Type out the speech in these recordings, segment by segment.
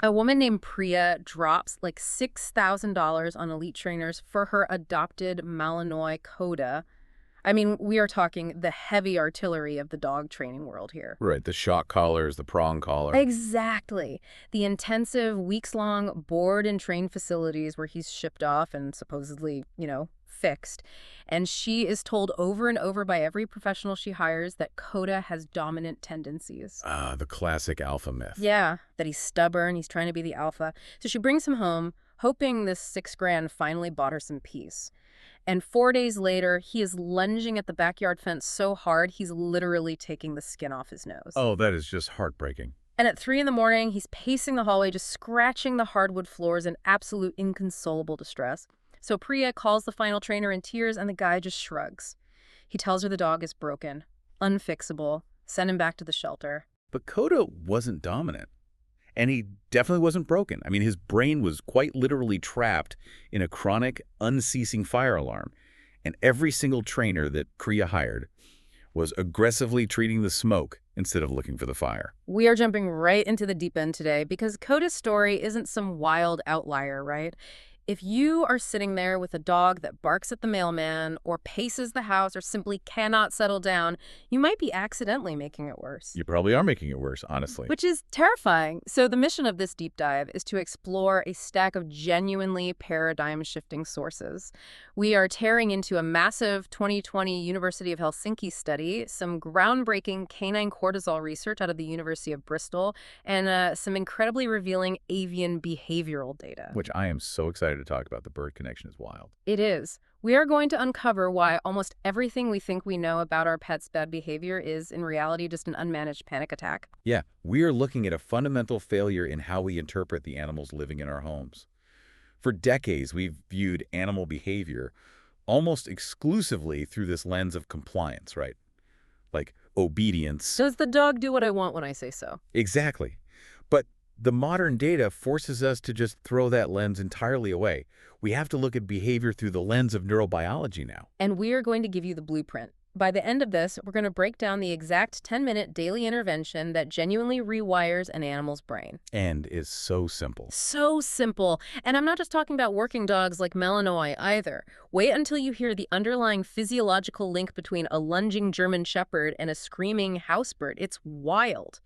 A woman named Priya drops like $6,000 on elite trainers for her adopted Malinois coda. I mean, we are talking the heavy artillery of the dog training world here. Right, the shock collars, the prong collar. Exactly. The intensive, weeks-long board and train facilities where he's shipped off and supposedly, fixed. And she is told over and over by every professional she hires that Coda has dominant tendencies. Ah, the classic alpha myth. Yeah, that he's stubborn, he's trying to be the alpha. So she brings him home, hoping this $6,000 finally bought her some peace. And 4 days later, he is lunging at the backyard fence so hard, he's literally taking the skin off his nose. Oh, that is just heartbreaking. And at 3 in the morning, he's pacing the hallway, just scratching the hardwood floors in absolute inconsolable distress. So Priya calls the final trainer in tears, and the guy just shrugs. He tells her the dog is broken, unfixable, send him back to the shelter. But Coda wasn't dominant. And he definitely wasn't broken. I mean, his brain was quite literally trapped in a chronic, unceasing fire alarm. And every single trainer that Priya hired was aggressively treating the smoke instead of looking for the fire. We are jumping right into the deep end today because Coda's story isn't some wild outlier, right? If you are sitting there with a dog that barks at the mailman or paces the house or simply cannot settle down, you might be accidentally making it worse. You probably are making it worse, honestly. Which is terrifying. So the mission of this deep dive is to explore a stack of genuinely paradigm-shifting sources. We are tearing into a massive 2020 University of Helsinki study, some groundbreaking canine cortisol research out of the University of Bristol, and some incredibly revealing avian behavioral data. Which I am so excited to talk about. The bird connection is wild. It is. We are going to uncover why almost everything we think we know about our pet's bad behavior is, in reality, just an unmanaged panic attack. Yeah, we are looking at a fundamental failure in how we interpret the animals living in our homes. For decades, we've viewed animal behavior almost exclusively through this lens of compliance, right? Like obedience. Does the dog do what I want when I say so? Exactly. But the modern data forces us to just throw that lens entirely away. We have to look at behavior through the lens of neurobiology now. And we are going to give you the blueprint. By the end of this, we're going to break down the exact 10-minute daily intervention that genuinely rewires an animal's brain. And is so simple. So simple. And I'm not just talking about working dogs like Malinois either. Wait until you hear the underlying physiological link between a lunging German Shepherd and a screaming housebird. It's wild.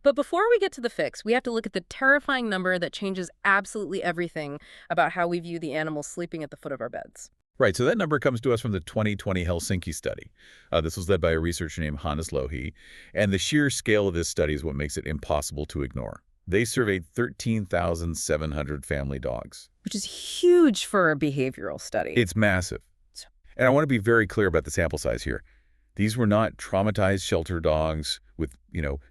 But before we get to the fix, we have to look at the terrifying number that changes absolutely everything about how we view the animals sleeping at the foot of our beds. Right, so that number comes to us from the 2020 Helsinki study. This was led by a researcher named Hannes Lohi, and the sheer scale of this study is what makes it impossible to ignore. They surveyed 13,700 family dogs. Which is huge for a behavioral study. It's massive. And I want to be very clear about the sample size here. These were not traumatized shelter dogs with,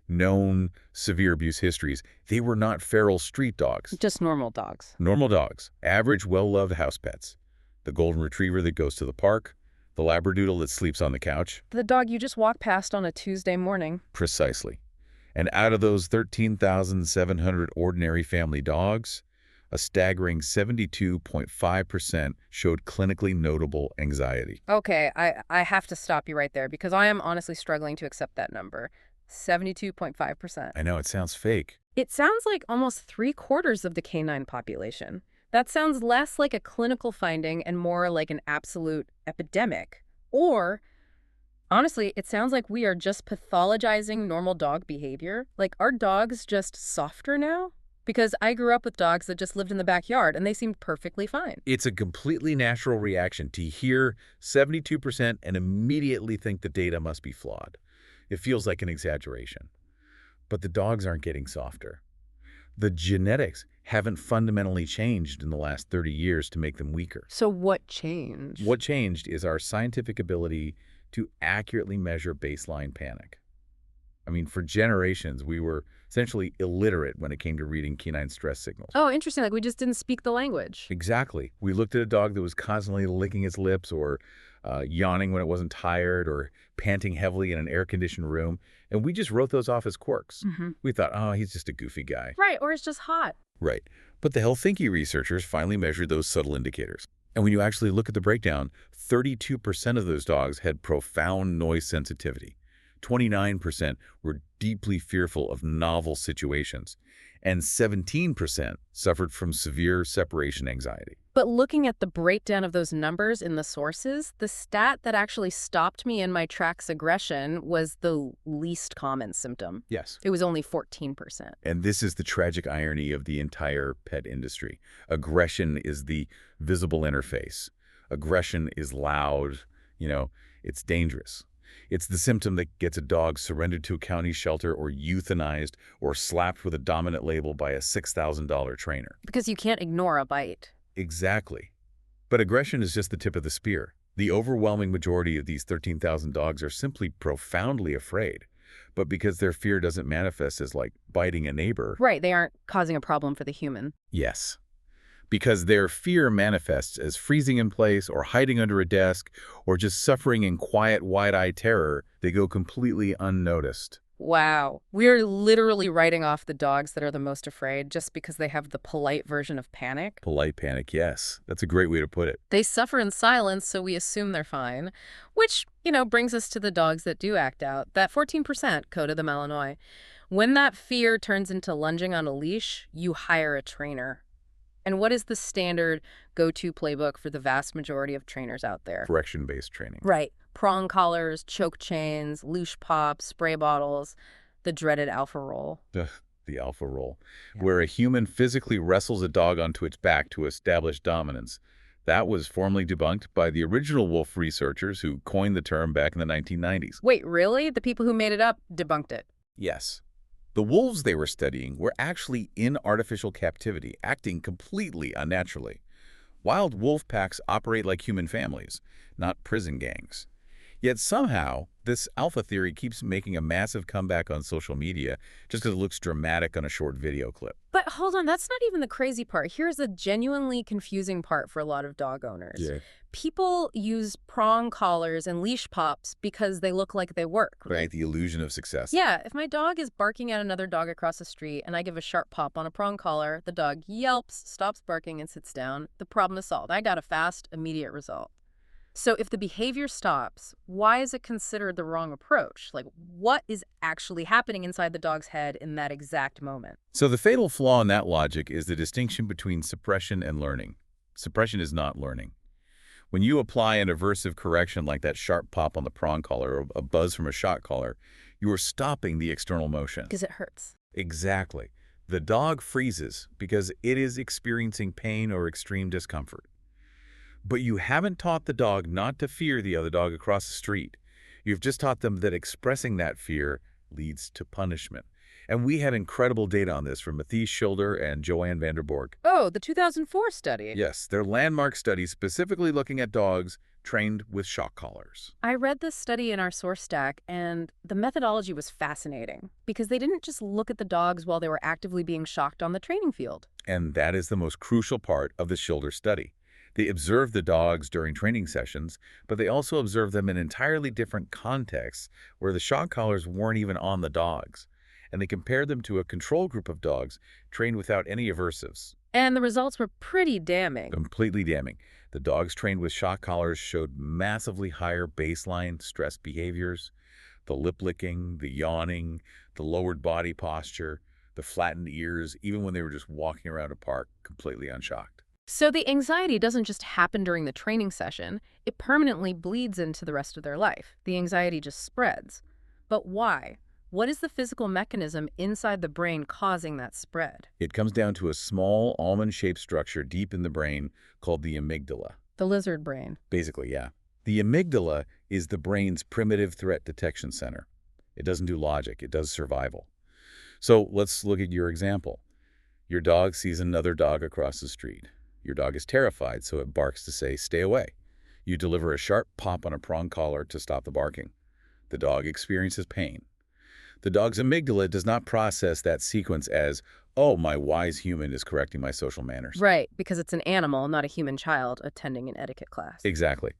known severe abuse histories. They were not feral street dogs. Just normal dogs. Normal dogs. Average, well-loved house pets. The golden retriever that goes to the park. The labradoodle that sleeps on the couch. The dog you just walked past on a Tuesday morning. Precisely. And out of those 13,700 ordinary family dogs, a staggering 72.5% showed clinically notable anxiety. Okay, I have to stop you right there because I am honestly struggling to accept that number. 72.5%. I know, it sounds fake. It sounds like almost 3/4 of the canine population. That sounds less like a clinical finding and more like an absolute epidemic. Or, honestly, it sounds like we are just pathologizing normal dog behavior. Like, are dogs just softer now? Because I grew up with dogs that just lived in the backyard, and they seemed perfectly fine. It's a completely natural reaction to hear 72% and immediately think the data must be flawed. It feels like an exaggeration. But the dogs aren't getting softer. The genetics haven't fundamentally changed in the last 30 years to make them weaker. So what changed? What changed is our scientific ability to accurately measure baseline panic. I mean, for generations, we were essentially illiterate when it came to reading canine stress signals. Oh, interesting. Like we just didn't speak the language. Exactly. We looked at a dog that was constantly licking its lips or yawning when it wasn't tired or panting heavily in an air-conditioned room, and we just wrote those off as quirks. We thought, oh, he's just a goofy guy. Right, or it's just hot. Right. But the Helsinki researchers finally measured those subtle indicators. And when you actually look at the breakdown, 32% of those dogs had profound noise sensitivity. 29% were deeply fearful of novel situations, and 17% suffered from severe separation anxiety. But looking at the breakdown of those numbers in the sources, the stat that actually stopped me in my tracks aggression was the least common symptom. Yes. It was only 14%. And this is the tragic irony of the entire pet industry. Aggression is the visible interface. Aggression is loud, it's dangerous. It's the symptom that gets a dog surrendered to a county shelter or euthanized or slapped with a dominant label by a $6,000 trainer. Because you can't ignore a bite. Exactly. But aggression is just the tip of the spear. The overwhelming majority of these 13,000 dogs are simply profoundly afraid. But because their fear doesn't manifest as like biting a neighbor. Right, they aren't causing a problem for the human. Yes. Because their fear manifests as freezing in place or hiding under a desk or just suffering in quiet, wide-eyed terror, they go completely unnoticed. Wow. We're literally writing off the dogs that are the most afraid just because they have the polite version of panic. Polite panic, yes. That's a great way to put it. They suffer in silence, so we assume they're fine. Which, brings us to the dogs that do act out. That 14% Coda the Malinois. When that fear turns into lunging on a leash, you hire a trainer. And what is the standard go-to playbook for the vast majority of trainers out there? Correction-based training. Right. Prong collars, choke chains, leash pops, spray bottles, the dreaded alpha roll. The alpha roll, where a human physically wrestles a dog onto its back to establish dominance. That was formally debunked by the original wolf researchers who coined the term back in the 1990s. Wait, really? The people who made it up debunked it? Yes. The wolves they were studying were actually in artificial captivity, acting completely unnaturally. Wild wolf packs operate like human families, not prison gangs. Yet somehow, this alpha theory keeps making a massive comeback on social media just because it looks dramatic on a short video clip. But hold on, that's not even the crazy part. Here's a genuinely confusing part for a lot of dog owners. Yeah. People use prong collars and leash pops because they look like they work. Right, the illusion of success. Yeah, if my dog is barking at another dog across the street and I give a sharp pop on a prong collar, the dog yelps, stops barking, and sits down. The problem is solved. I got a fast, immediate result. So if the behavior stops, why is it considered the wrong approach? Like, what is actually happening inside the dog's head in that exact moment? So the fatal flaw in that logic is the distinction between suppression and learning. Suppression is not learning. When you apply an aversive correction like that sharp pop on the prong collar or a buzz from a shot collar, you are stopping the external motion. Because it hurts. Exactly. The dog freezes because it is experiencing pain or extreme discomfort. But you haven't taught the dog not to fear the other dog across the street. You've just taught them that expressing that fear leads to punishment. And we had incredible data on this from Matthias Schilder and Joanne van der Borg. Oh, the 2004 study. Yes, their landmark study specifically looking at dogs trained with shock collars. I read this study in our source stack, and the methodology was fascinating because they didn't just look at the dogs while they were actively being shocked on the training field. And that is the most crucial part of the Schilder study. They observed the dogs during training sessions, but they also observed them in entirely different contexts where the shock collars weren't even on the dogs. And they compared them to a control group of dogs trained without any aversives. And the results were pretty damning. Completely damning. The dogs trained with shock collars showed massively higher baseline stress behaviors. The lip licking, the yawning, the lowered body posture, the flattened ears, even when they were just walking around a park completely unshocked. So the anxiety doesn't just happen during the training session, it permanently bleeds into the rest of their life. The anxiety just spreads. But why? What is the physical mechanism inside the brain causing that spread? It comes down to a small almond-shaped structure deep in the brain called the amygdala. The lizard brain. Basically, yeah. The amygdala is the brain's primitive threat detection center. It doesn't do logic, it does survival. So let's look at your example. Your dog sees another dog across the street. Your dog is terrified, so it barks to say, "Stay away." You deliver a sharp pop on a prong collar to stop the barking. The dog experiences pain. The dog's amygdala does not process that sequence as, "Oh, my wise human is correcting my social manners." Right, because it's an animal, not a human child, attending an etiquette class. Exactly.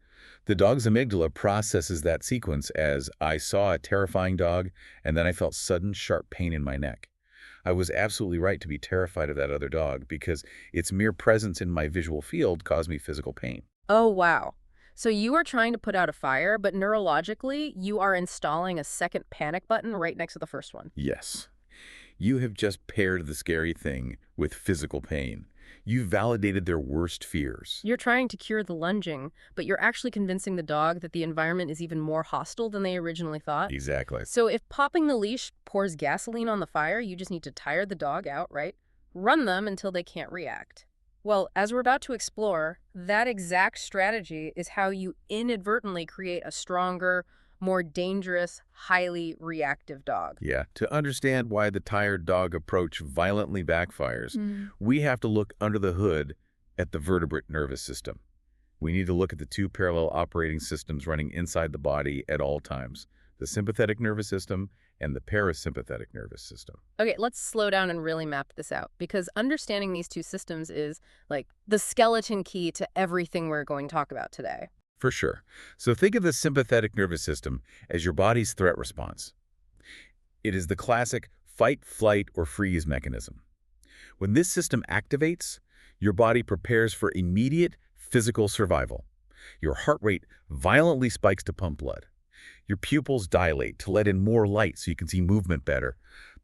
The dog's amygdala processes that sequence as, "I saw a terrifying dog, and then I felt sudden, sharp pain in my neck. I was absolutely right to be terrified of that other dog because its mere presence in my visual field caused me physical pain." Oh, wow. So you are trying to put out a fire, but neurologically, you are installing a second panic button right next to the first one. Yes. You have just paired the scary thing with physical pain. You validated their worst fears. You're trying to cure the lunging, but you're actually convincing the dog that the environment is even more hostile than they originally thought. Exactly. So if popping the leash pours gasoline on the fire, you just need to tire the dog out, right? Run them until they can't react. Well, as we're about to explore, that exact strategy is how you inadvertently create a stronger, more dangerous, highly reactive dog. Yeah, to understand why the tired dog approach violently backfires, we have to look under the hood at the vertebrate nervous system. We need to look at the two parallel operating systems running inside the body at all times, the sympathetic nervous system and the parasympathetic nervous system. Okay, let's slow down and really map this out, because understanding these two systems is, like, the skeleton key to everything we're going to talk about today. For sure. So think of the sympathetic nervous system as your body's threat response. It is the classic fight, flight, or freeze mechanism. When this system activates, your body prepares for immediate physical survival. Your heart rate violently spikes to pump blood. Your pupils dilate to let in more light so you can see movement better.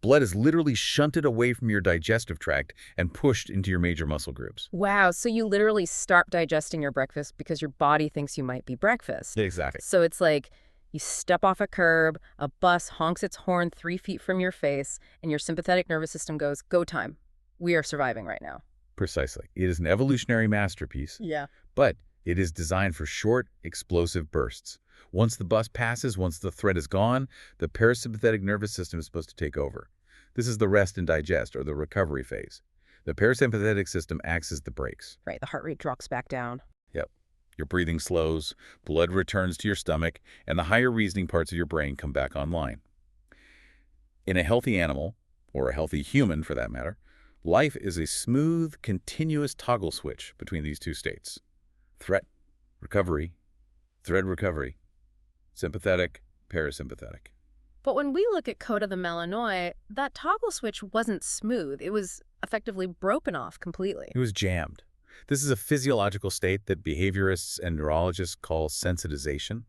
Blood is literally shunted away from your digestive tract and pushed into your major muscle groups. Wow, so you literally start digesting your breakfast because your body thinks you might be breakfast. Exactly. So it's like you step off a curb, a bus honks its horn 3 feet from your face, and your sympathetic nervous system goes, go time. We are surviving right now. Precisely. It is an evolutionary masterpiece, Yeah. but it is designed for short, explosive bursts. Once the bus passes, once the threat is gone, the parasympathetic nervous system is supposed to take over. This is the rest and digest, or the recovery phase. The parasympathetic system acts as the brakes. Right, the heart rate drops back down. Yep. Your breathing slows, blood returns to your stomach, and the higher reasoning parts of your brain come back online. In a healthy animal, or a healthy human for that matter, life is a smooth, continuous toggle switch between these two states. Threat, recovery, threat, recovery, sympathetic, parasympathetic. But when we look at Coda the Malinois, that toggle switch wasn't smooth. It was effectively broken off completely. It was jammed. This is a physiological state that behaviorists and neurologists call sensitization.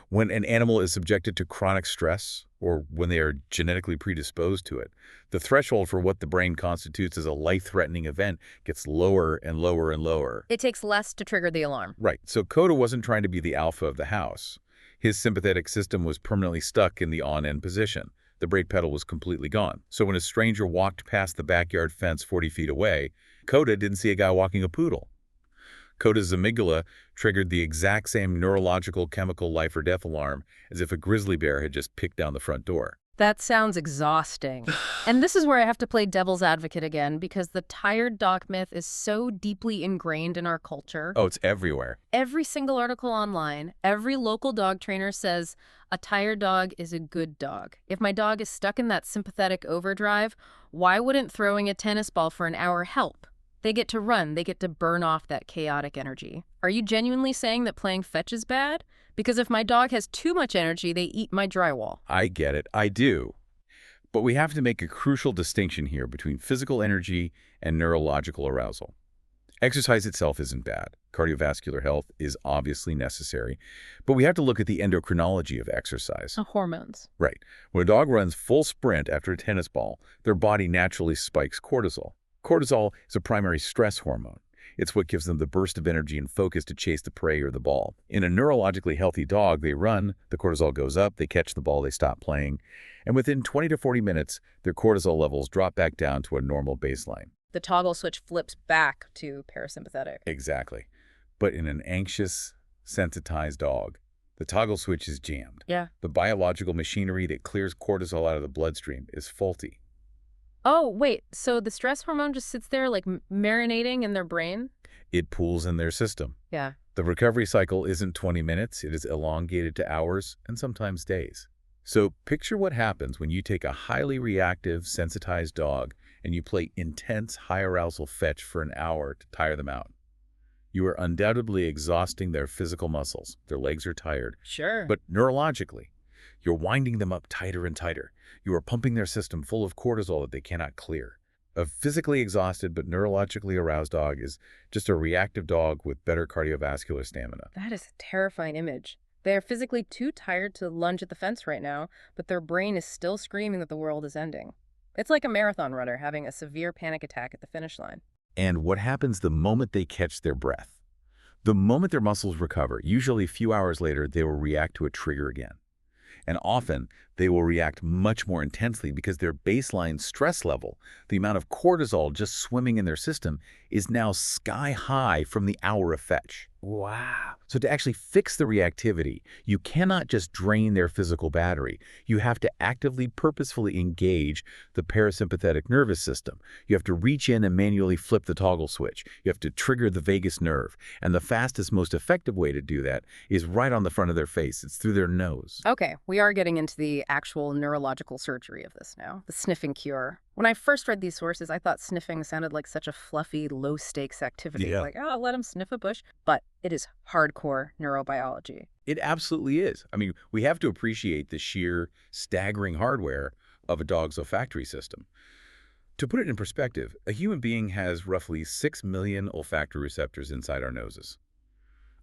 When an animal is subjected to chronic stress, or when they are genetically predisposed to it, the threshold for what the brain constitutes as a life-threatening event gets lower and lower and lower. It takes less to trigger the alarm. Right, so Coda wasn't trying to be the alpha of the house. His sympathetic system was permanently stuck in the on-end position. The brake pedal was completely gone. So when a stranger walked past the backyard fence 40 feet away, Coda didn't see a guy walking a poodle. Coda's amygdala triggered the exact same neurological chemical life or death alarm as if a grizzly bear had just picked down the front door. That sounds exhausting. And this is where I have to play devil's advocate again, because the tired dog myth is so deeply ingrained in our culture. Oh, it's everywhere. Every single article online, every local dog trainer says a tired dog is a good dog. If my dog is stuck in that sympathetic overdrive, why wouldn't throwing a tennis ball for an hour help? They get to run, they get to burn off that chaotic energy. Are you genuinely saying that playing fetch is bad? Because if my dog has too much energy, they eat my drywall. I get it. I do. But we have to make a crucial distinction here between physical energy and neurological arousal. Exercise itself isn't bad. Cardiovascular health is obviously necessary. But we have to look at the endocrinology of exercise. Hormones. Right. When a dog runs full sprint after a tennis ball, their body naturally spikes cortisol. Cortisol is a primary stress hormone. It's what gives them the burst of energy and focus to chase the prey or the ball. In a neurologically healthy dog, they run, the cortisol goes up, they catch the ball, they stop playing, and within 20 to 40 minutes, their cortisol levels drop back down to a normal baseline. The toggle switch flips back to parasympathetic. Exactly. But in an anxious, sensitized dog, the toggle switch is jammed. Yeah. The biological machinery that clears cortisol out of the bloodstream is faulty. Oh, wait, so the stress hormone just sits there like marinating in their brain? It pools in their system. Yeah. The recovery cycle isn't 20 minutes, it is elongated to hours and sometimes days. So picture what happens when you take a highly reactive, sensitized dog and you play intense, high-arousal fetch for an hour to tire them out. You are undoubtedly exhausting their physical muscles. Their legs are tired. Sure. But neurologically, you're winding them up tighter and tighter. You are pumping their system full of cortisol that they cannot clear. A physically exhausted but neurologically aroused dog is just a reactive dog with better cardiovascular stamina. That is a terrifying image. They are physically too tired to lunge at the fence right now, but their brain is still screaming that the world is ending. It's like a marathon runner having a severe panic attack at the finish line. And what happens the moment they catch their breath? The moment their muscles recover, usually a few hours later, they will react to a trigger again. And often, they will react much more intensely because their baseline stress level, the amount of cortisol just swimming in their system, is now sky high from the hour of fetch. Wow. So to actually fix the reactivity, you cannot just drain their physical battery. You have to actively, purposefully engage the parasympathetic nervous system. You have to reach in and manually flip the toggle switch. You have to trigger the vagus nerve. And the fastest, most effective way to do that is right on the front of their face. It's through their nose. Okay, we are getting into the actual neurological surgery of this now, the sniffing cure. When I first read these sources, I thought sniffing sounded like such a fluffy, low-stakes activity. Yeah. Like, oh, let him sniff a bush. But it is hardcore neurobiology. It absolutely is. I mean, we have to appreciate the sheer staggering hardware of a dog's olfactory system. To put it in perspective, a human being has roughly 6 million olfactory receptors inside our noses.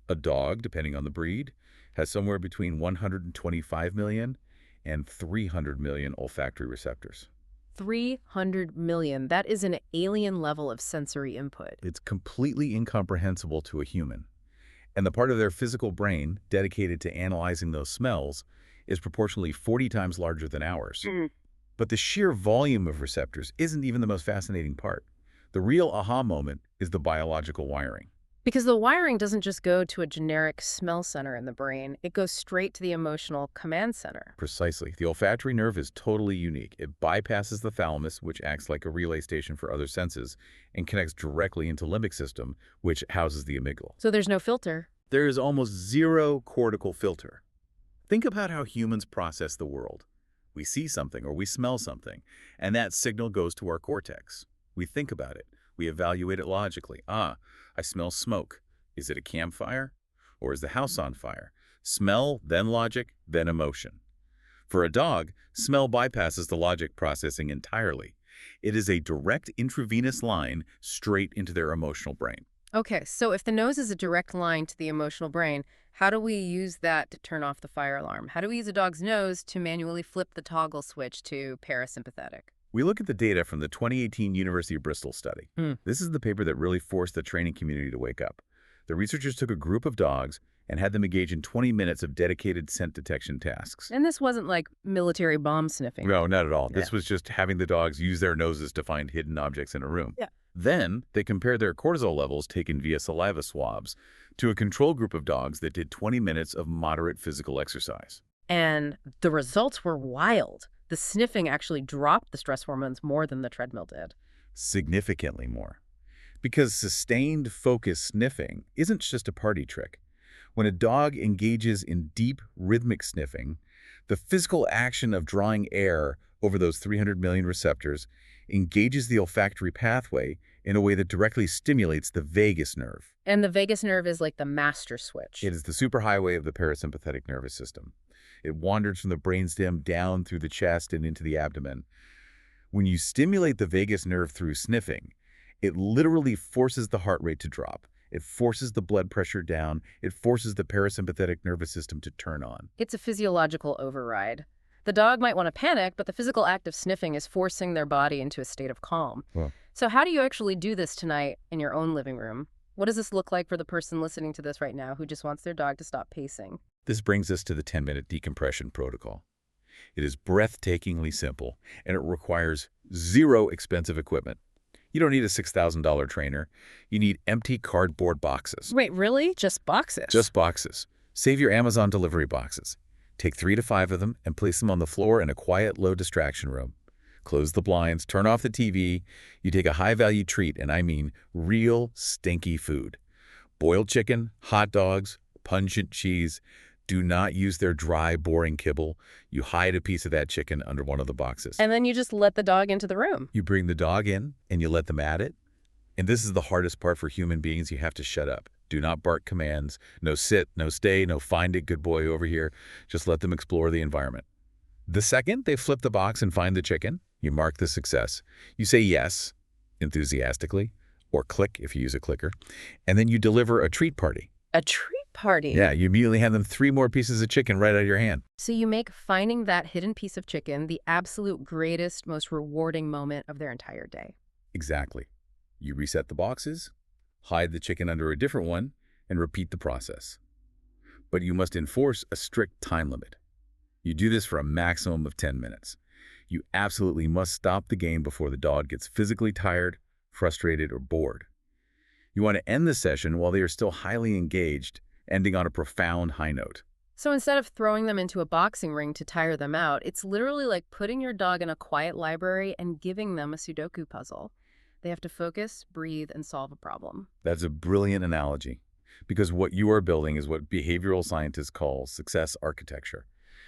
A dog, depending on the breed, has somewhere between 125 million and 300 million olfactory receptors. 300 million. That is an alien level of sensory input. It's completely incomprehensible to a human. And the part of their physical brain dedicated to analyzing those smells is proportionally 40 times larger than ours. But the sheer volume of receptors isn't even the most fascinating part. The real aha moment is the biological wiring. Because the wiring doesn't just go to a generic smell center in the brain, it goes straight to the emotional command center. Precisely. The olfactory nerve is totally unique. It bypasses the thalamus, which acts like a relay station for other senses, and connects directly into limbic system, which houses the amygdala. So there's no filter. There is almost zero cortical filter. Think about how humans process the world. We see something or we smell something, and that signal goes to our cortex. We think about it. We evaluate it logically. I smell smoke. Is it a campfire? Or is the house on fire? Smell, then logic, then emotion. For a dog, smell bypasses the logic processing entirely. It is a direct intravenous line straight into their emotional brain. Okay, so if the nose is a direct line to the emotional brain, how do we use that to turn off the fire alarm? How do we use a dog's nose to manually flip the toggle switch to parasympathetic? We look at the data from the 2018 University of Bristol study. This is the paper that really forced the training community to wake up. The researchers took a group of dogs and had them engage in 20 minutes of dedicated scent detection tasks. And this wasn't like military bomb sniffing. No, not at all. This Yeah. was just having the dogs use their noses to find hidden objects in a room. Yeah. Then they compared their cortisol levels taken via saliva swabs to a control group of dogs that did 20 minutes of moderate physical exercise. And the results were wild. The sniffing actually dropped the stress hormones more than the treadmill did. Significantly more. Because sustained focused sniffing isn't just a party trick. When a dog engages in deep rhythmic sniffing, the physical action of drawing air over those 300 million receptors engages the olfactory pathway in a way that directly stimulates the vagus nerve. And the vagus nerve is like the master switch. It is the superhighway of the parasympathetic nervous system. It wanders from the brainstem down through the chest and into the abdomen. When you stimulate the vagus nerve through sniffing, it literally forces the heart rate to drop. It forces the blood pressure down. It forces the parasympathetic nervous system to turn on. It's a physiological override. The dog might want to panic, but the physical act of sniffing is forcing their body into a state of calm. Well. So how do you actually do this tonight in your own living room? What does this look like for the person listening to this right now who just wants their dog to stop pacing? This brings us to the 10-minute decompression protocol. It is breathtakingly simple, and it requires zero expensive equipment. You don't need a $6,000 trainer. You need empty cardboard boxes. Wait, really? Just boxes? Just boxes. Save your Amazon delivery boxes. Take 3 to 5 of them and place them on the floor in a quiet, low distraction room. Close the blinds, turn off the TV. You take a high-value treat, and I mean real stinky food. Boiled chicken, hot dogs, pungent cheese. Do not use their dry, boring kibble. You hide a piece of that chicken under one of the boxes. And then you just let the dog into the room. You bring the dog in, and you let them at it. And this is the hardest part for human beings. You have to shut up. Do not bark commands. No sit, no stay, no find it, good boy over here. Just let them explore the environment. The second they flip the box and find the chicken, you mark the success. You say yes, enthusiastically, or click if you use a clicker, and then you deliver a treat party. A treat party. Yeah, you immediately hand them 3 more pieces of chicken right out of your hand. So you make finding that hidden piece of chicken the absolute greatest, most rewarding moment of their entire day. Exactly. You reset the boxes, hide the chicken under a different one, and repeat the process. But you must enforce a strict time limit. You do this for a maximum of 10 minutes. You absolutely must stop the game before the dog gets physically tired, frustrated, or bored. You want to end the session while they are still highly engaged, ending on a profound high note. So instead of throwing them into a boxing ring to tire them out, it's literally like putting your dog in a quiet library and giving them a Sudoku puzzle. They have to focus, breathe, and solve a problem. That's a brilliant analogy, because what you are building is what behavioral scientists call success architecture.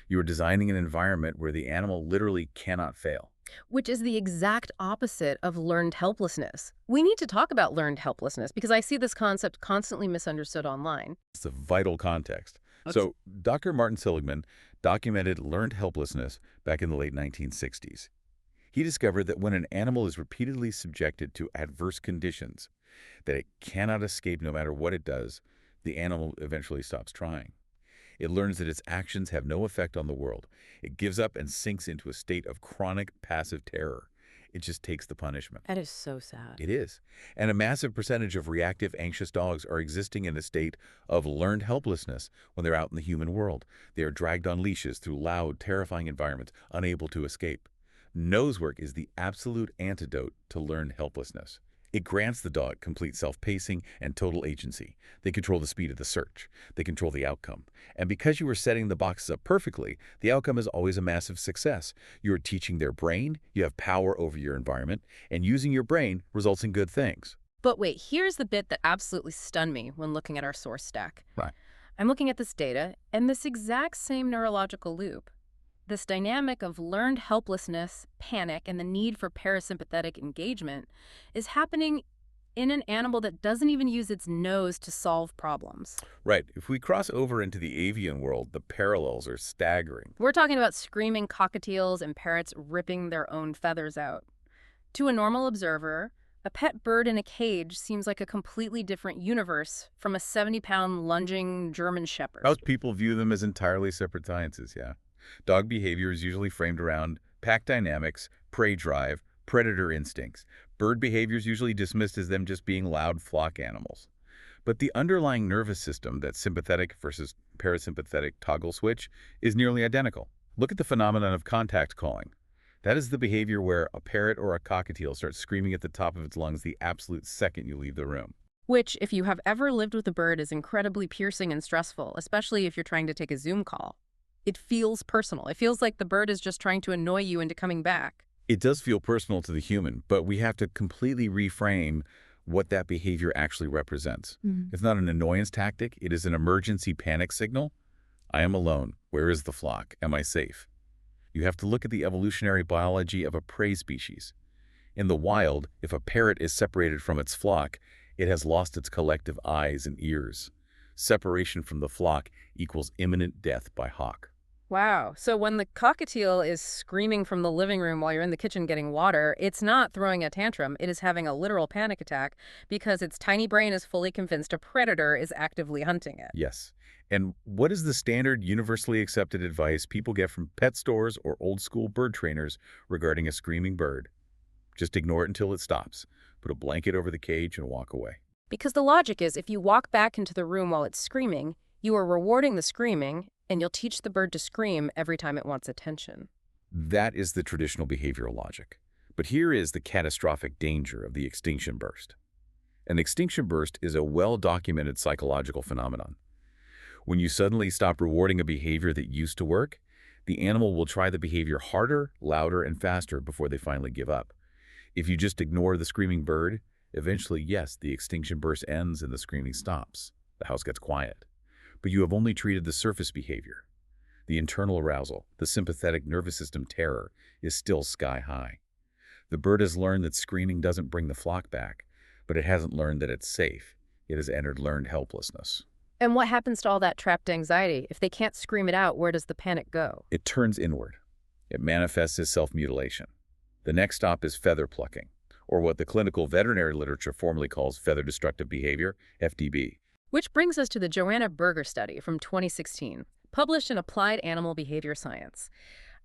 You are designing an environment where the animal literally cannot fail. Which is the exact opposite of learned helplessness. We need to talk about learned helplessness because I see this concept constantly misunderstood online. It's a vital context. So Dr. Martin Seligman documented learned helplessness back in the late 1960s. He discovered that when an animal is repeatedly subjected to adverse conditions, that it cannot escape no matter what it does, the animal eventually stops trying. It learns that its actions have no effect on the world. It gives up and sinks into a state of chronic passive terror. It just takes the punishment. That is so sad. It is. And a massive percentage of reactive, anxious dogs are existing in a state of learned helplessness when they're out in the human world. They are dragged on leashes through loud, terrifying environments, unable to escape. Nosework is the absolute antidote to learned helplessness. It grants the dog complete self-pacing and total agency. They control the speed of the search. They control the outcome. And because you are setting the boxes up perfectly, the outcome is always a massive success. You are teaching their brain, you have power over your environment, and using your brain results in good things. But wait, here's the bit that absolutely stunned me when looking at our source stack. Right. I'm looking at this data, and this exact same neurological loop, this dynamic of learned helplessness, panic, and the need for parasympathetic engagement is happening in an animal that doesn't even use its nose to solve problems. Right. If we cross over into the avian world, the parallels are staggering. We're talking about screaming cockatiels and parrots ripping their own feathers out. To a normal observer, a pet bird in a cage seems like a completely different universe from a 70-pound lunging German shepherd. Most people view them as entirely separate sciences, yeah. Dog behavior is usually framed around pack dynamics, prey drive, predator instincts. Bird behavior is usually dismissed as them just being loud flock animals. But the underlying nervous system, that sympathetic versus parasympathetic toggle switch, is nearly identical. Look at the phenomenon of contact calling. That is the behavior where a parrot or a cockatiel starts screaming at the top of its lungs the absolute second you leave the room. Which, if you have ever lived with a bird, is incredibly piercing and stressful, especially if you're trying to take a Zoom call. It feels personal. It feels like the bird is just trying to annoy you into coming back. It does feel personal to the human, but we have to completely reframe what that behavior actually represents. It's not an annoyance tactic. It is an emergency panic signal. I am alone. Where is the flock? Am I safe? You have to look at the evolutionary biology of a prey species. In the wild, if a parrot is separated from its flock, it has lost its collective eyes and ears. Separation from the flock equals imminent death by hawk. Wow. So when the cockatiel is screaming from the living room while you're in the kitchen getting water, it's not throwing a tantrum. It is having a literal panic attack because its tiny brain is fully convinced a predator is actively hunting it. Yes. And what is the standard, universally accepted advice people get from pet stores or old-school bird trainers regarding a screaming bird? Just ignore it until it stops. Put a blanket over the cage and walk away. Because the logic is if you walk back into the room while it's screaming, you are rewarding the screaming, and you'll teach the bird to scream every time it wants attention. That is the traditional behavioral logic. But here is the catastrophic danger of the extinction burst. An extinction burst is a well-documented psychological phenomenon. When you suddenly stop rewarding a behavior that used to work, the animal will try the behavior harder, louder, and faster before they finally give up. If you just ignore the screaming bird, eventually, yes, the extinction burst ends and the screaming stops. The house gets quiet. But you have only treated the surface behavior. The internal arousal, the sympathetic nervous system terror, is still sky high. The bird has learned that screaming doesn't bring the flock back, but it hasn't learned that it's safe. It has entered learned helplessness. And what happens to all that trapped anxiety? If they can't scream it out, where does the panic go? It turns inward. It manifests as self-mutilation. The next stop is feather plucking, or what the clinical veterinary literature formally calls feather destructive behavior, FDB. Which brings us to the Joanna Berger study from 2016, published in Applied Animal Behavior Science.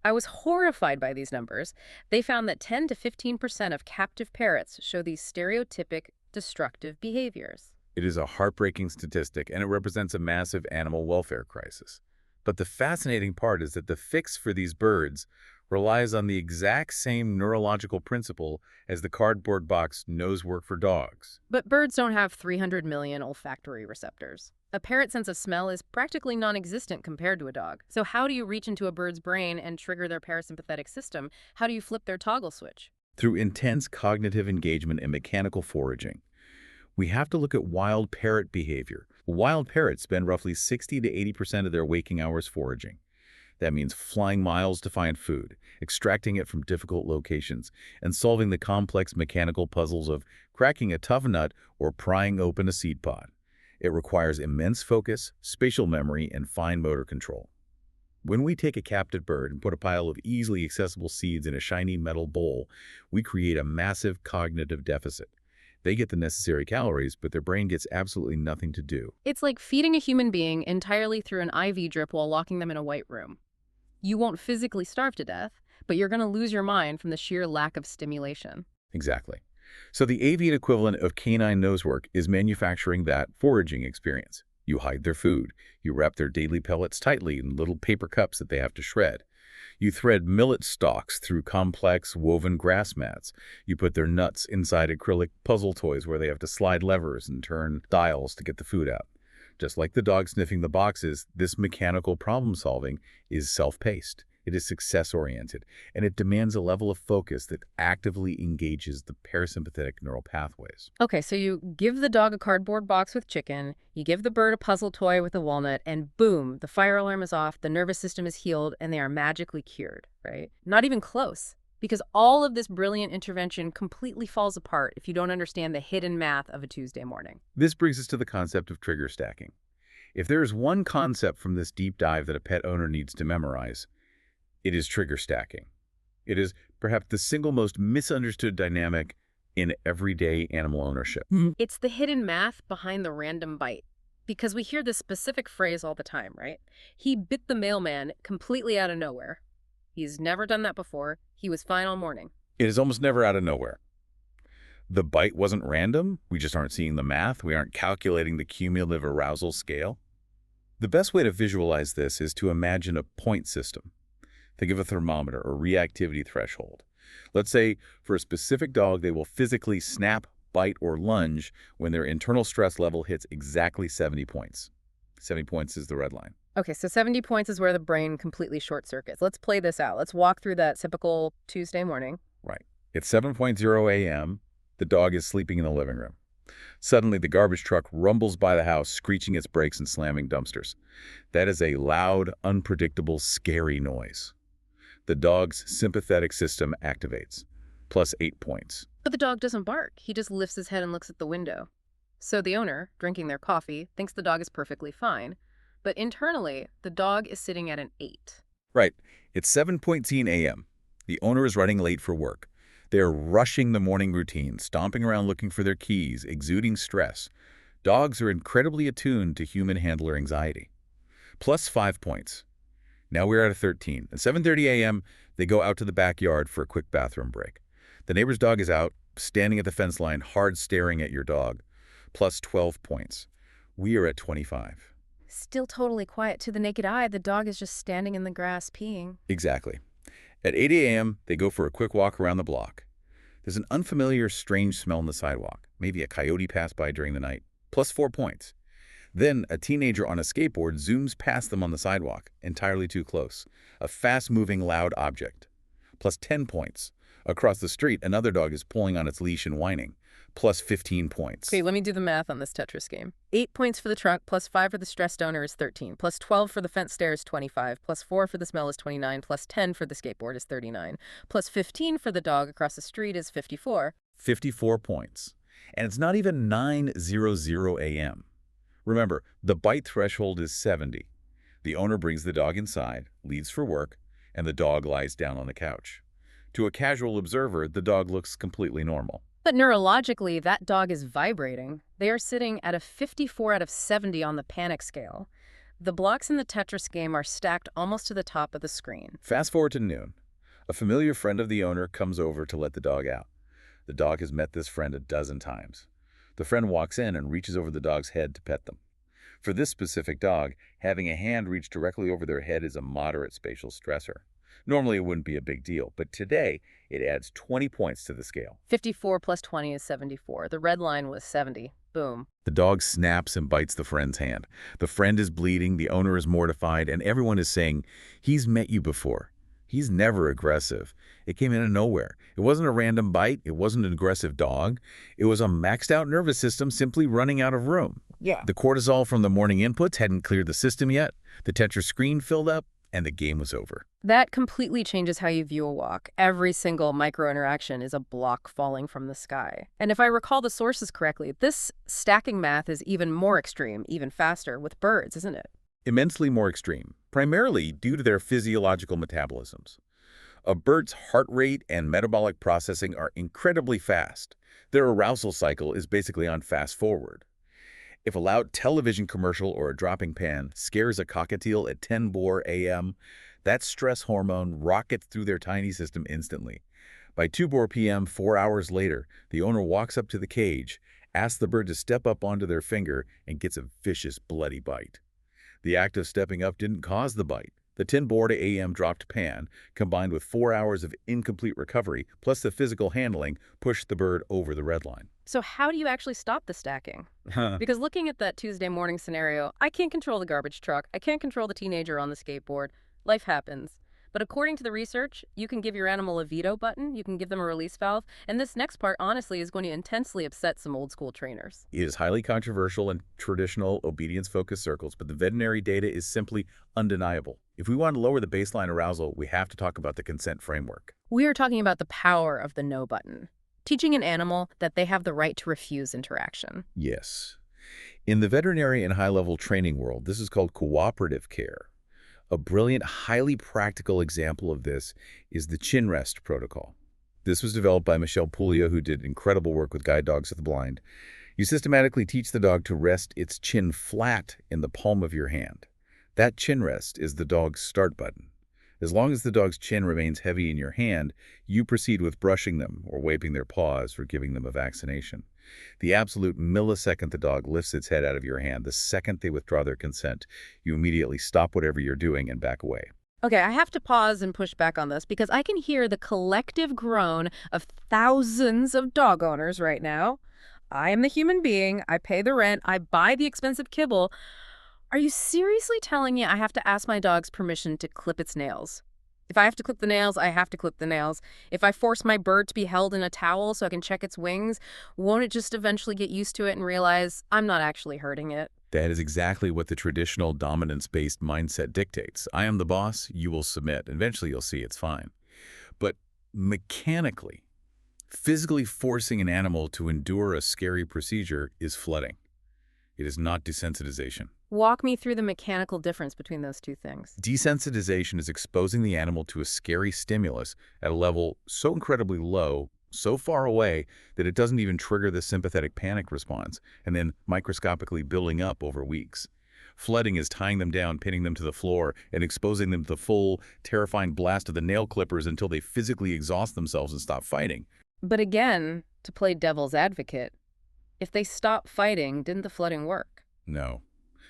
I was horrified by these numbers. They found that 10 to 15% of captive parrots show these stereotypic destructive behaviors. It is a heartbreaking statistic, and it represents a massive animal welfare crisis. But the fascinating part is that the fix for these birds relies on the exact same neurological principle as the cardboard box Nosework for dogs. But birds don't have 300 million olfactory receptors. A parrot's sense of smell is practically non-existent compared to a dog. So how do you reach into a bird's brain and trigger their parasympathetic system? How do you flip their toggle switch? Through intense cognitive engagement and mechanical foraging, we have to look at wild parrot behavior. Wild parrots spend roughly 60 to 80% of their waking hours foraging. That means flying miles to find food, extracting it from difficult locations, and solving the complex mechanical puzzles of cracking a tough nut or prying open a seed pod. It requires immense focus, spatial memory, and fine motor control. When we take a captive bird and put a pile of easily accessible seeds in a shiny metal bowl, we create a massive cognitive deficit. They get the necessary calories, but their brain gets absolutely nothing to do. It's like feeding a human being entirely through an IV drip while locking them in a white room. You won't physically starve to death, but you're going to lose your mind from the sheer lack of stimulation. Exactly. So the avian equivalent of canine nosework is manufacturing that foraging experience. You hide their food. You wrap their daily pellets tightly in little paper cups that they have to shred. You thread millet stalks through complex woven grass mats. You put their nuts inside acrylic puzzle toys where they have to slide levers and turn dials to get the food out. Just like the dog sniffing the boxes, this mechanical problem-solving is self-paced. It is success-oriented, and it demands a level of focus that actively engages the parasympathetic neural pathways. Okay, so you give the dog a cardboard box with chicken, you give the bird a puzzle toy with a walnut, and boom, the fire alarm is off, the nervous system is healed, and they are magically cured, right? Not even close. Because all of this brilliant intervention completely falls apart if you don't understand the hidden math of a Tuesday morning. This brings us to the concept of trigger stacking. If there is one concept from this deep dive that a pet owner needs to memorize, it is trigger stacking. It is perhaps the single most misunderstood dynamic in everyday animal ownership. It's the hidden math behind the random bite. Because we hear this specific phrase all the time, right? He bit the mailman completely out of nowhere. He's never done that before. He was fine all morning. It is almost never out of nowhere. The bite wasn't random. We just aren't seeing the math. We aren't calculating the cumulative arousal scale. The best way to visualize this is to imagine a point system. Think of a thermometer or reactivity threshold. Let's say for a specific dog, they will physically snap, bite, or lunge when their internal stress level hits exactly 70 points. 70 points is the red line. Okay, so 70 points is where the brain completely short circuits. Let's play this out. Let's walk through that typical Tuesday morning. Right. It's 7:00 a.m. The dog is sleeping in the living room. Suddenly, the garbage truck rumbles by the house, screeching its brakes and slamming dumpsters. That is a loud, unpredictable, scary noise. The dog's sympathetic system activates, plus 8 points. But the dog doesn't bark. He just lifts his head and looks at the window. So the owner, drinking their coffee, thinks the dog is perfectly fine. But internally, the dog is sitting at an 8. Right. It's 7:00 a.m. The owner is running late for work. They're rushing the morning routine, stomping around looking for their keys, exuding stress. Dogs are incredibly attuned to human handler anxiety. Plus 5 points. Now we're at a 13. At 7:30 a.m., they go out to the backyard for a quick bathroom break. The neighbor's dog is out, standing at the fence line, hard staring at your dog. Plus 12 points. We are at 25. Still totally quiet to the naked eye. The dog is just standing in the grass peeing. Exactly. At 8 a.m., they go for a quick walk around the block. There's an unfamiliar, strange smell on the sidewalk. Maybe a coyote passed by during the night. Plus 4 points. Then a teenager on a skateboard zooms past them on the sidewalk, entirely too close. A fast-moving, loud object. Plus 10 points. Across the street, another dog is pulling on its leash and whining. Plus 15 points. Okay, let me do the math on this Tetris game. 8 points for the truck, plus 5 for the stressed owner is 13, plus 12 for the fence stare is 25, plus 4 for the smell is 29, plus 10 for the skateboard is 39, plus 15 for the dog across the street is 54. 54 points. And it's not even 9:00 a.m. Remember, the bite threshold is 70. The owner brings the dog inside, leaves for work, and the dog lies down on the couch. To a casual observer, the dog looks completely normal. But neurologically, that dog is vibrating. They are sitting at a 54 out of 70 on the panic scale. The blocks in the Tetris game are stacked almost to the top of the screen. Fast forward to noon. A familiar friend of the owner comes over to let the dog out. The dog has met this friend a dozen times. The friend walks in and reaches over the dog's head to pet them. For this specific dog, having a hand reach directly over their head is a moderate spatial stressor. Normally, it wouldn't be a big deal, but today, it adds 20 points to the scale. 54 plus 20 is 74. The red line was 70. Boom. The dog snaps and bites the friend's hand. The friend is bleeding, the owner is mortified, and everyone is saying, "He's met you before. He's never aggressive. It came out of nowhere. It wasn't a random bite. It wasn't an aggressive dog. It was a maxed out nervous system simply running out of room." Yeah. The cortisol from the morning inputs hadn't cleared the system yet. The Tetris screen filled up, and the game was over. That completely changes how you view a walk. Every single micro-interaction is a block falling from the sky. And if I recall the sources correctly, this stacking math is even more extreme, even faster, with birds, isn't it? Immensely more extreme, primarily due to their physiological metabolisms. A bird's heart rate and metabolic processing are incredibly fast. Their arousal cycle is basically on fast forward. If a loud television commercial or a dropping pan scares a cockatiel at 10 a.m., that stress hormone rockets through their tiny system instantly. By 2 p.m., 4 hours later, the owner walks up to the cage, asks the bird to step up onto their finger, and gets a vicious, bloody bite. The act of stepping up didn't cause the bite. The 10 a.m. dropped pan, combined with 4 hours of incomplete recovery, plus the physical handling, pushed the bird over the red line. So how do you actually stop the stacking? Because looking at that Tuesday morning scenario, I can't control the garbage truck. I can't control the teenager on the skateboard. Life happens. But according to the research, you can give your animal a veto button, you can give them a release valve, and this next part, honestly, is going to intensely upset some old school trainers. It is highly controversial in traditional obedience-focused circles, but the veterinary data is simply undeniable. If we want to lower the baseline arousal, we have to talk about the consent framework. We are talking about the power of the no button, teaching an animal that they have the right to refuse interaction. Yes. In the veterinary and high-level training world, this is called cooperative care. A brilliant, highly practical example of this is the chin rest protocol. This was developed by Michelle Puglia, who did incredible work with guide dogs of the blind. You systematically teach the dog to rest its chin flat in the palm of your hand. That chin rest is the dog's start button. As long as the dog's chin remains heavy in your hand, you proceed with brushing them or wiping their paws or giving them a vaccination. The absolute millisecond the dog lifts its head out of your hand, the second they withdraw their consent, you immediately stop whatever you're doing and back away. Okay, I have to pause and push back on this because I can hear the collective groan of thousands of dog owners right now. I am the human being. I pay the rent. I buy the expensive kibble. Are you seriously telling me I have to ask my dog's permission to clip its nails? If I have to clip the nails, I have to clip the nails. If I force my bird to be held in a towel so I can check its wings, won't it just eventually get used to it and realize I'm not actually hurting it? That is exactly what the traditional dominance-based mindset dictates. I am the boss, you will submit. Eventually you'll see it's fine. But mechanically, physically forcing an animal to endure a scary procedure is flooding. It is not desensitization. Walk me through the mechanical difference between those two things. Desensitization is exposing the animal to a scary stimulus at a level so incredibly low, so far away, that it doesn't even trigger the sympathetic panic response, and then microscopically building up over weeks. Flooding is tying them down, pinning them to the floor, and exposing them to the full, terrifying blast of the nail clippers until they physically exhaust themselves and stop fighting. But again, to play devil's advocate, if they stop fighting, didn't the flooding work? No.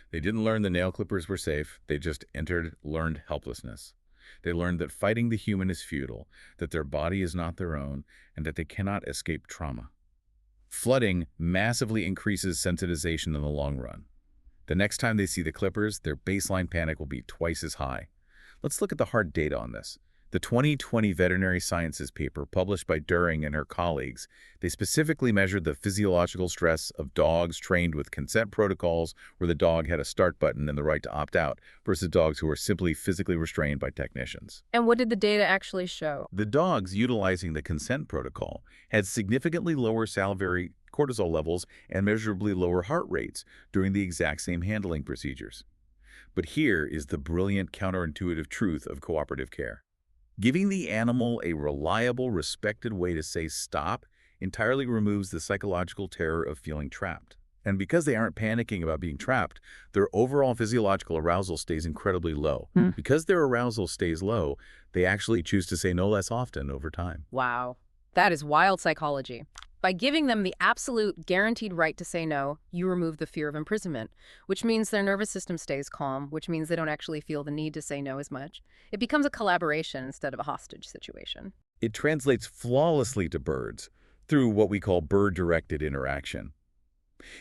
They didn't learn the nail clippers were safe. They just learned helplessness. They learned that fighting the human is futile, that their body is not their own, and that they cannot escape trauma. Flooding massively increases sensitization in the long run. The next time they see the clippers, their baseline panic will be twice as high. Let's look at the hard data on this. The 2020 Veterinary Sciences paper published by During and her colleagues, they specifically measured the physiological stress of dogs trained with consent protocols where the dog had a start button and the right to opt out versus dogs who were simply physically restrained by technicians. And what did the data actually show? The dogs utilizing the consent protocol had significantly lower salivary cortisol levels and measurably lower heart rates during the exact same handling procedures. But here is the brilliant counterintuitive truth of cooperative care. Giving the animal a reliable, respected way to say stop entirely removes the psychological terror of feeling trapped. And because they aren't panicking about being trapped, their overall physiological arousal stays incredibly low. Hmm. Because their arousal stays low, they actually choose to say no less often over time. Wow. That is wild psychology. By giving them the absolute guaranteed right to say no, you remove the fear of imprisonment, which means their nervous system stays calm, which means they don't actually feel the need to say no as much. It becomes a collaboration instead of a hostage situation. It translates flawlessly to birds through what we call bird-directed interaction.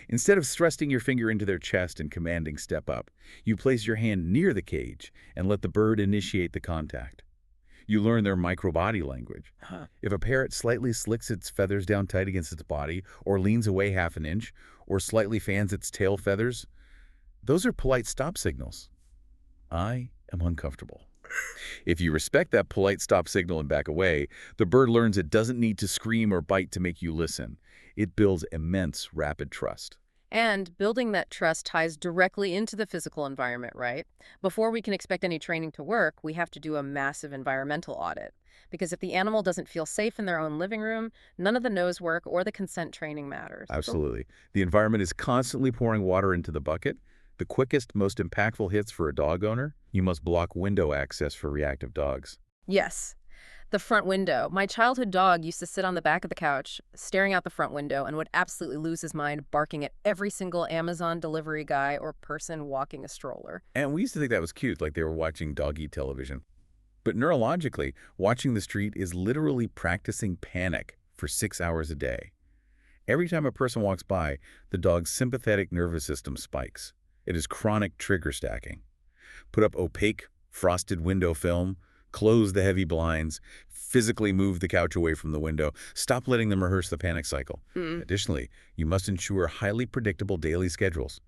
Instead of thrusting your finger into their chest and commanding step up, you place your hand near the cage and let the bird initiate the contact. You learn their microbody language. If a parrot slightly slicks its feathers down tight against its body, or leans away half an inch, or slightly fans its tail feathers, those are polite stop signals. I am uncomfortable. If you respect that polite stop signal and back away, the bird learns it doesn't need to scream or bite to make you listen. It builds immense, rapid trust. And building that trust ties directly into the physical environment, right? Before we can expect any training to work, we have to do a massive environmental audit. Because if the animal doesn't feel safe in their own living room, none of the nose work or the consent training matters. Absolutely. The environment is constantly pouring water into the bucket. The quickest, most impactful hits for a dog owner, you must block window access for reactive dogs. Yes. The front window. My childhood dog used to sit on the back of the couch, staring out the front window, and would absolutely lose his mind barking at every single Amazon delivery guy or person walking a stroller. And we used to think that was cute, like they were watching dog-eat television. But neurologically, watching the street is literally practicing panic for 6 hours a day. Every time a person walks by, the dog's sympathetic nervous system spikes. It is chronic trigger stacking. Put up opaque, frosted window film, close the heavy blinds, physically move the couch away from the window, stop letting them rehearse the panic cycle. Additionally, you must ensure highly predictable daily schedules.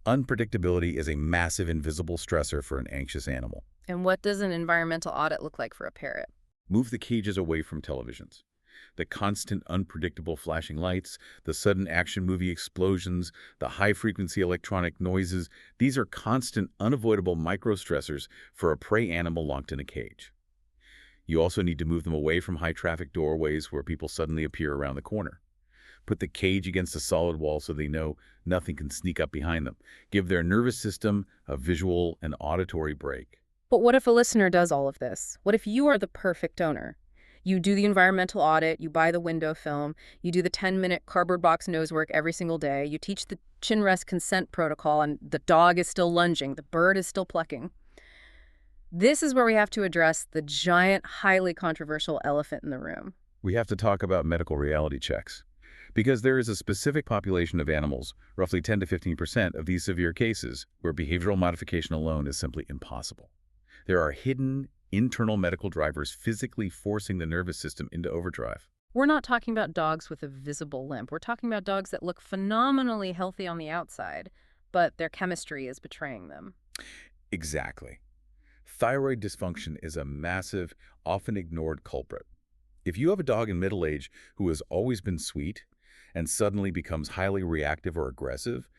Unpredictability is a massive invisible stressor for an anxious animal. And what does an environmental audit look like for a parrot? Move the cages away from televisions. The constant, unpredictable flashing lights, the sudden action movie explosions, the high-frequency electronic noises, these are constant, unavoidable micro-stressors for a prey animal locked in a cage. You also need to move them away from high-traffic doorways where people suddenly appear around the corner. Put the cage against a solid wall so they know nothing can sneak up behind them. Give their nervous system a visual and auditory break. But what if a listener does all of this? What if you are the perfect owner? You do the environmental audit, you buy the window film, you do the 10-minute cardboard box nose work every single day, you teach the chin rest consent protocol, and the dog is still lunging, the bird is still plucking. This is where we have to address the giant, highly controversial elephant in the room. We have to talk about medical reality checks. Because there is a specific population of animals, roughly 10 to 15% of these severe cases, where behavioral modification alone is simply impossible. There are hidden, internal medical drivers physically forcing the nervous system into overdrive. We're not talking about dogs with a visible limp. We're talking about dogs that look phenomenally healthy on the outside, but their chemistry is betraying them. Exactly. Thyroid dysfunction is a massive, often ignored culprit. If you have a dog in middle age who has always been sweet and suddenly becomes highly reactive or aggressive,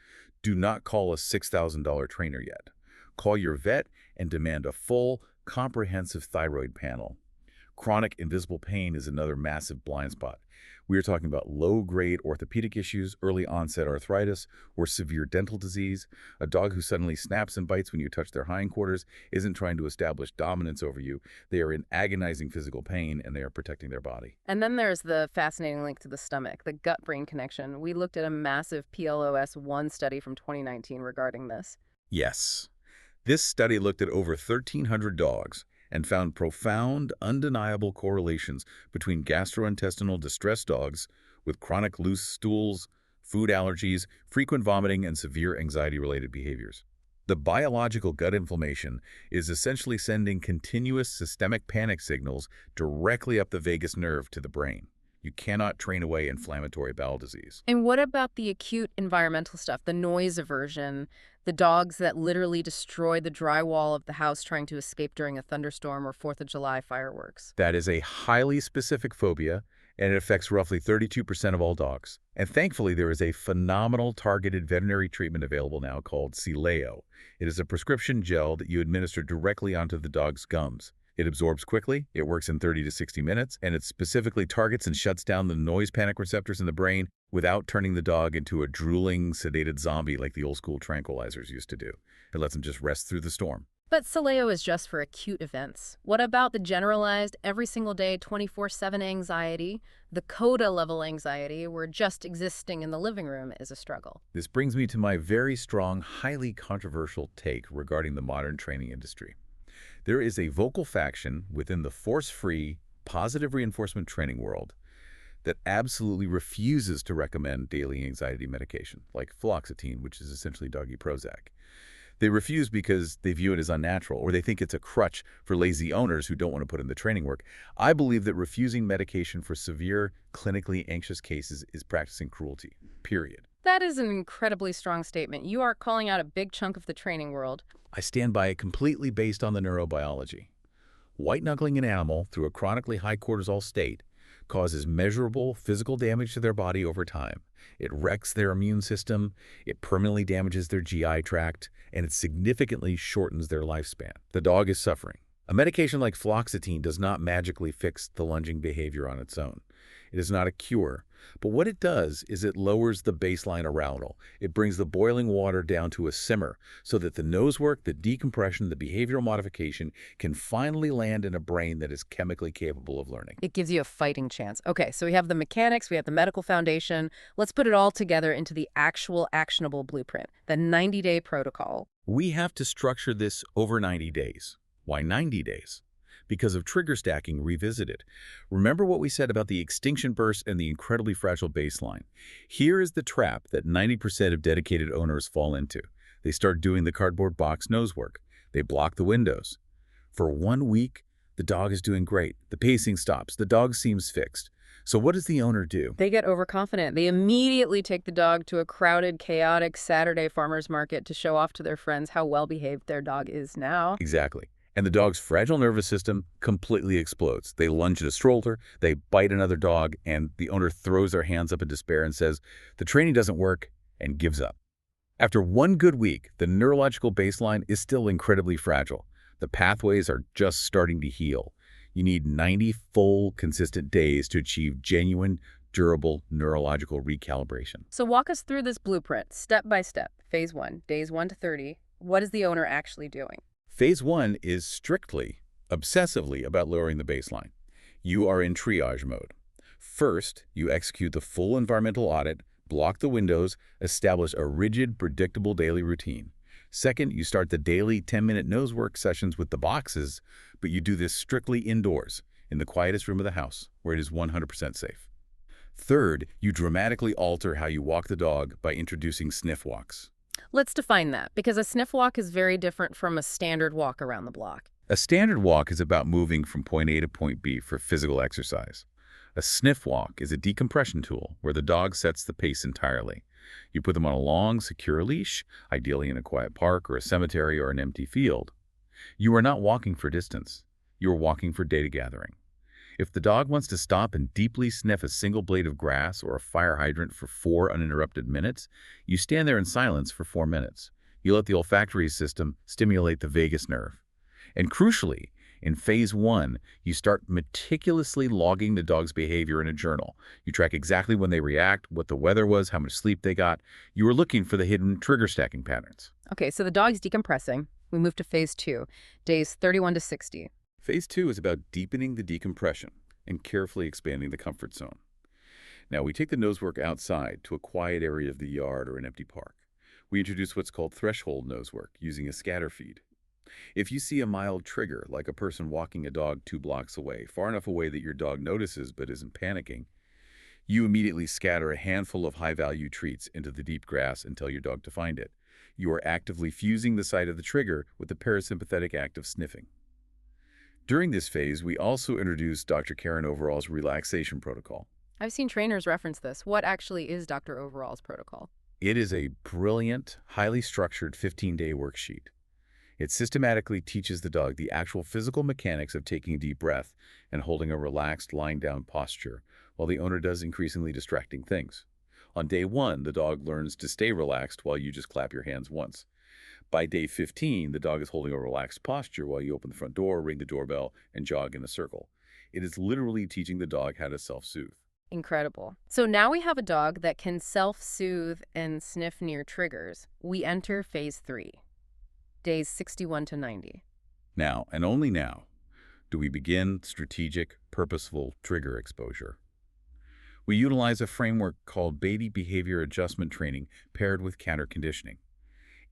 do not call a $6,000 trainer yet. Call your vet and demand a full, comprehensive thyroid panel. Chronic invisible pain is another massive blind spot. We are talking about low-grade orthopedic issues, early onset arthritis, or severe dental disease. A dog who suddenly snaps and bites when you touch their hindquarters isn't trying to establish dominance over you. They are in agonizing physical pain, and they are protecting their body. And then there's the fascinating link to the stomach, the gut-brain connection. We looked at a massive PLOS-1 study from 2019 regarding this. Yes. This study looked at over 1,300 dogs and found profound, undeniable correlations between gastrointestinal distress dogs with chronic loose stools, food allergies, frequent vomiting, and severe anxiety-related behaviors. The biological gut inflammation is essentially sending continuous systemic panic signals directly up the vagus nerve to the brain. You cannot train away inflammatory bowel disease. And what about the acute environmental stuff, the noise aversion, the dogs that literally destroy the drywall of the house trying to escape during a thunderstorm or 4th of July fireworks? That is a highly specific phobia, and it affects roughly 32% of all dogs. And thankfully, there is a phenomenal targeted veterinary treatment available now called Sileo. It is a prescription gel that you administer directly onto the dog's gums. It absorbs quickly, it works in 30 to 60 minutes, and it specifically targets and shuts down the noise panic receptors in the brain without turning the dog into a drooling, sedated zombie like the old-school tranquilizers used to do. It lets them just rest through the storm. But Soleo is just for acute events. What about the generalized, every single day, 24/7 anxiety, the coda-level anxiety, where just existing in the living room is a struggle? This brings me to my very strong, highly controversial take regarding the modern training industry. There is a vocal faction within the force-free, positive reinforcement training world that absolutely refuses to recommend daily anxiety medication, like fluoxetine, which is essentially doggy Prozac. They refuse because they view it as unnatural, or they think it's a crutch for lazy owners who don't want to put in the training work. I believe that refusing medication for severe, clinically anxious cases is practicing cruelty, period. That is an incredibly strong statement. You are calling out a big chunk of the training world. I stand by it completely based on the neurobiology. White-knuckling an animal through a chronically high cortisol state causes measurable physical damage to their body over time. It wrecks their immune system, it permanently damages their GI tract, and it significantly shortens their lifespan. The dog is suffering. A medication like fluoxetine does not magically fix the lunging behavior on its own. It is not a cure, but what it does is it lowers the baseline arousal. It brings the boiling water down to a simmer so that the nose work, the decompression, the behavioral modification can finally land in a brain that is chemically capable of learning. It gives you a fighting chance. Okay, so we have the mechanics, we have the medical foundation. Let's put it all together into the actual actionable blueprint, the 90-day protocol. We have to structure this over 90 days. Why 90 days? Because of trigger stacking revisited. Remember what we said about the extinction burst and the incredibly fragile baseline. Here is the trap that 90% of dedicated owners fall into. They start doing the cardboard box nose work. They block the windows. For 1 week, the dog is doing great. The pacing stops. The dog seems fixed. So what does the owner do? They get overconfident. They immediately take the dog to a crowded, chaotic Saturday farmer's market to show off to their friends how well-behaved their dog is now. Exactly. And the dog's fragile nervous system completely explodes. They lunge at a stroller, they bite another dog, and the owner throws their hands up in despair and says, the training doesn't work, and gives up. After 1 good week, the neurological baseline is still incredibly fragile. The pathways are just starting to heal. You need 90 full, consistent days to achieve genuine, durable neurological recalibration. So walk us through this blueprint, step by step. Phase 1, days 1 to 30. What is the owner actually doing? Phase 1 is strictly, obsessively about lowering the baseline. You are in triage mode. First, you execute the full environmental audit, block the windows, establish a rigid, predictable daily routine. Second, you start the daily 10-minute nose work sessions with the boxes, but you do this strictly indoors, in the quietest room of the house, where it is 100% safe. Third, you dramatically alter how you walk the dog by introducing sniff walks. Let's define that, because a sniff walk is very different from a standard walk around the block. A standard walk is about moving from point A to point B for physical exercise. A sniff walk is a decompression tool where the dog sets the pace entirely. You put them on a long, secure leash, ideally in a quiet park or a cemetery or an empty field. You are not walking for distance. You are walking for data gathering. If the dog wants to stop and deeply sniff a single blade of grass or a fire hydrant for 4 uninterrupted minutes, you stand there in silence for 4 minutes. You let the olfactory system stimulate the vagus nerve. And crucially, in phase 1, you start meticulously logging the dog's behavior in a journal. You track exactly when they react, what the weather was, how much sleep they got. You are looking for the hidden trigger stacking patterns. Okay, so the dog's decompressing. We move to phase 2, days 31 to 60. Phase 2 is about deepening the decompression and carefully expanding the comfort zone. Now, we take the nose work outside to a quiet area of the yard or an empty park. We introduce what's called threshold nose work using a scatter feed. If you see a mild trigger, like a person walking a dog 2 blocks away, far enough away that your dog notices but isn't panicking, you immediately scatter a handful of high-value treats into the deep grass and tell your dog to find it. You are actively fusing the site of the trigger with the parasympathetic act of sniffing. During this phase, we also introduced Dr. Karen Overall's relaxation protocol. I've seen trainers reference this. What actually is Dr. Overall's protocol? It is a brilliant, highly structured 15-day worksheet. It systematically teaches the dog the actual physical mechanics of taking a deep breath and holding a relaxed, lying-down posture, while the owner does increasingly distracting things. On day 1, the dog learns to stay relaxed while you just clap your hands once. By day 15, the dog is holding a relaxed posture while you open the front door, ring the doorbell, and jog in a circle. It is literally teaching the dog how to self-soothe. Incredible. So now we have a dog that can self-soothe and sniff near triggers. We enter phase 3, days 61 to 90. Now, and only now, do we begin strategic, purposeful trigger exposure. We utilize a framework called Beatty behavior adjustment training paired with counter conditioning.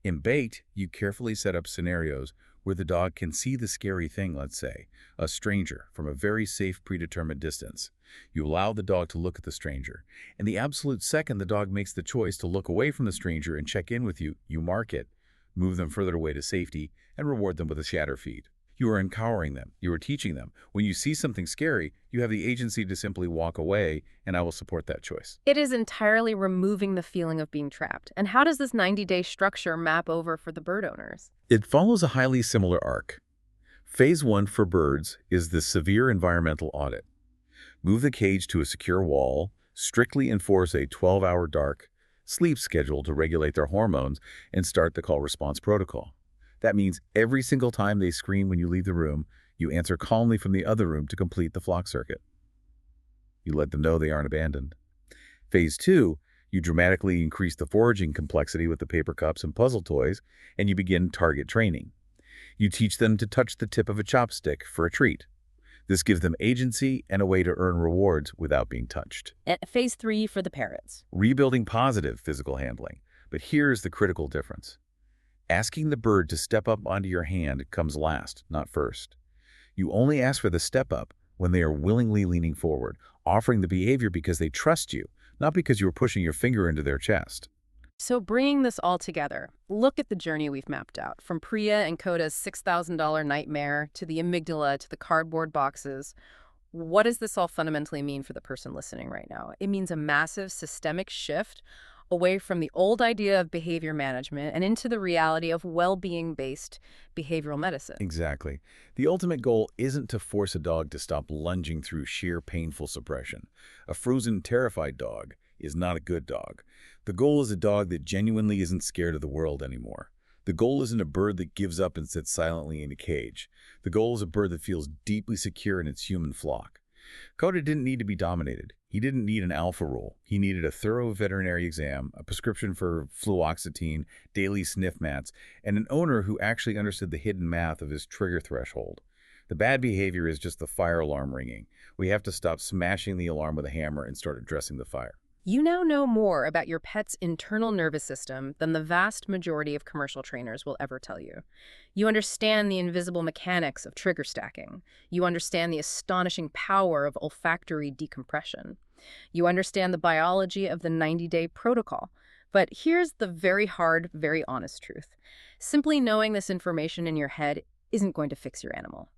In BAIT, you carefully set up scenarios where the dog can see the scary thing, let's say, a stranger, from a very safe predetermined distance. You allow the dog to look at the stranger, and the absolute second the dog makes the choice to look away from the stranger and check in with you, you mark it, move them further away to safety, and reward them with a shatter feed. You are empowering them. You are teaching them. When you see something scary, you have the agency to simply walk away, and I will support that choice. It is entirely removing the feeling of being trapped. And how does this 90-day structure map over for the bird owners? It follows a highly similar arc. Phase 1 for birds is the severe environmental audit. Move the cage to a secure wall, strictly enforce a 12-hour dark sleep schedule to regulate their hormones, and start the call response protocol. That means every single time they scream when you leave the room, you answer calmly from the other room to complete the flock circuit. You let them know they aren't abandoned. Phase 2, you dramatically increase the foraging complexity with the paper cups and puzzle toys, and you begin target training. You teach them to touch the tip of a chopstick for a treat. This gives them agency and a way to earn rewards without being touched. And phase 3 for the parrots. Rebuilding positive physical handling. But here's the critical difference. Asking the bird to step up onto your hand comes last, not first. You only ask for the step up when they are willingly leaning forward, offering the behavior because they trust you, not because you are pushing your finger into their chest. So bringing this all together, look at the journey we've mapped out, from Priya and Coda's $6,000 nightmare to the amygdala to the cardboard boxes. What does this all fundamentally mean for the person listening right now? It means a massive systemic shift away from the old idea of behavior management and into the reality of well-being-based behavioral medicine. Exactly. The ultimate goal isn't to force a dog to stop lunging through sheer painful suppression. A frozen, terrified dog is not a good dog. The goal is a dog that genuinely isn't scared of the world anymore. The goal isn't a bird that gives up and sits silently in a cage. The goal is a bird that feels deeply secure in its human flock. Coda didn't need to be dominated. He didn't need an alpha rule. He needed a thorough veterinary exam, a prescription for fluoxetine, daily sniff mats, and an owner who actually understood the hidden math of his trigger threshold. The bad behavior is just the fire alarm ringing. We have to stop smashing the alarm with a hammer and start addressing the fire. You now know more about your pet's internal nervous system than the vast majority of commercial trainers will ever tell you. You understand the invisible mechanics of trigger stacking. You understand the astonishing power of olfactory decompression. You understand the biology of the 90-day protocol. But here's the very hard, very honest truth. Simply knowing this information in your head isn't going to fix your animal.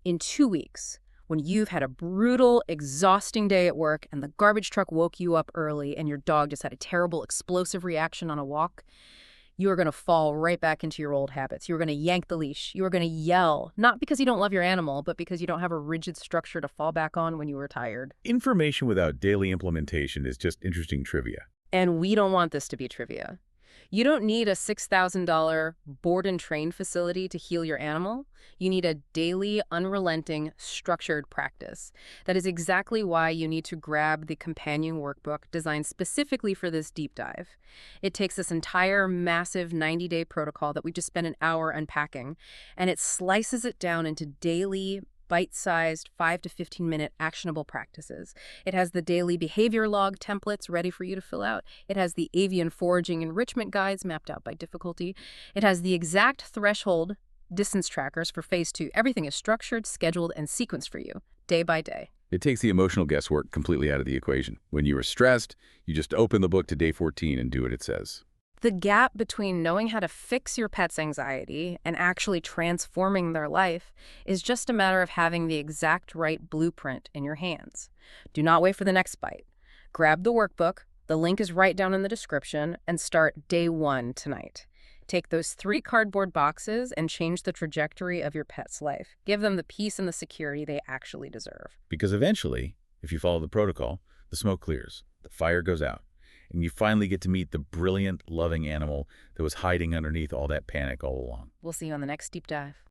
In 2 weeks, when you've had a brutal, exhausting day at work and the garbage truck woke you up early and your dog just had a terrible, explosive reaction on a walk, you are going to fall right back into your old habits. You are going to yank the leash. You are going to yell, not because you don't love your animal, but because you don't have a rigid structure to fall back on when you are tired. Information without daily implementation is just interesting trivia. And we don't want this to be trivia. You don't need a $6,000 board and train facility to heal your animal. You need a daily, unrelenting, structured practice. That is exactly why you need to grab the companion workbook designed specifically for this deep dive. It takes this entire massive 90-day protocol that we just spent an hour unpacking, and it slices it down into daily, bite-sized 5 to 15-minute actionable practices. It has the daily behavior log templates ready for you to fill out. It has the avian foraging enrichment guides mapped out by difficulty. It has the exact threshold distance trackers for phase 2. Everything is structured, scheduled, and sequenced for you, day by day. It takes the emotional guesswork completely out of the equation. When you are stressed, you just open the book to day 14 and do what it says. The gap between knowing how to fix your pet's anxiety and actually transforming their life is just a matter of having the exact right blueprint in your hands. Do not wait for the next bite. Grab the workbook, the link is right down in the description, and start day 1 tonight. Take those 3 cardboard boxes and change the trajectory of your pet's life. Give them the peace and the security they actually deserve. Because eventually, if you follow the protocol, the smoke clears, the fire goes out, and you finally get to meet the brilliant, loving animal that was hiding underneath all that panic all along. We'll see you on the next deep dive.